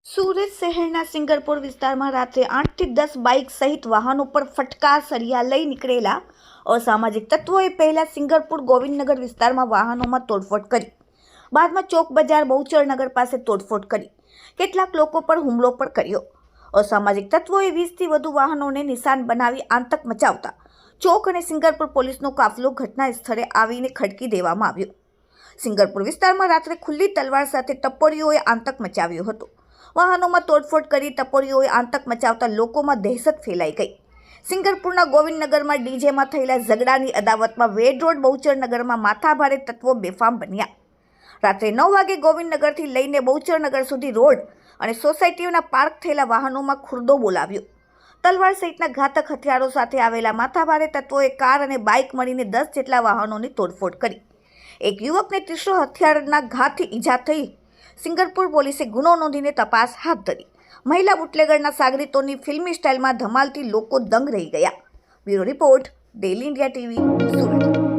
સુરત શહેરના સિંગરપુર વિસ્તારમાં રાત્રે 8 થી 10 બાઇક સહિત વાહનો પર ફટકા સળિયા લઈ નીકળેલા અસામાજિક તત્વોએ પહેલા સિંગરપુર ગોવિંદનગર વિસ્તારમાં વાહનોમાં તોડફોડ કરી, બાદમાં ચોક બજાર બહુચરનગર પાસે તોડફોડ કરી કેટલાક લોકો પર હુમલો પણ કર્યો। અસામાજિક તત્વોએ 20 થી વધુ વાહનોને નિશાન બનાવી આતંક મચાવતા ચોક અને સિંગરપુર પોલીસનો કાફલો ઘટના સ્થળે આવીને ખડકી દેવામાં આવ્યો। સિંગરપુર વિસ્તારમાં રાત્રે ખુલ્લી તલવાર સાથે ટપ્પરીઓએ આતંક મચાવ્યો હતો। વાહનોમાં તોડફોડ કરી ટપ્પરીઓએ આતંક મચાવતા લોકોમાં દહેશત ફેલાઈ ગઈ। સિંગરપુરના ગોવિંદનગરમાં ડીજેમાં થયેલા ઝઘડાની અદાવતમાં વેડ રોડ બહુચરનગરમાં માથાભારે તત્વો બેફામ બન્યા। રાત્રે 9 વાગે ગોવિંદનગરથી લઈને બહુચરનગર સુધી રોડ અને સોસાયટીઓના પાર્ક થયેલા વાહનોમાં ખુરદો બોલાવ્યો। તલવાર સહિતના ઘાતક હથિયારો સાથે આવેલા માથાભારે તત્વોએ કાર અને બાઇક મળીને 10 જેટલા વાહનોની તોડફોડ કરી। એક યુવકને તીક્ષ્ણ હથિયારના ઘાથી ઈજા થઈ। સિંગરપુર પોલીસે ગુનો નોંધીને તપાસ હાથ ધરી। મહિલા બુટલેગરના સાગરીતોની ફિલ્મી સ્ટાઇલમાં ધમાલથી લોકો દંગ રહી ગયા। Bureau report, daily India TV, Surat.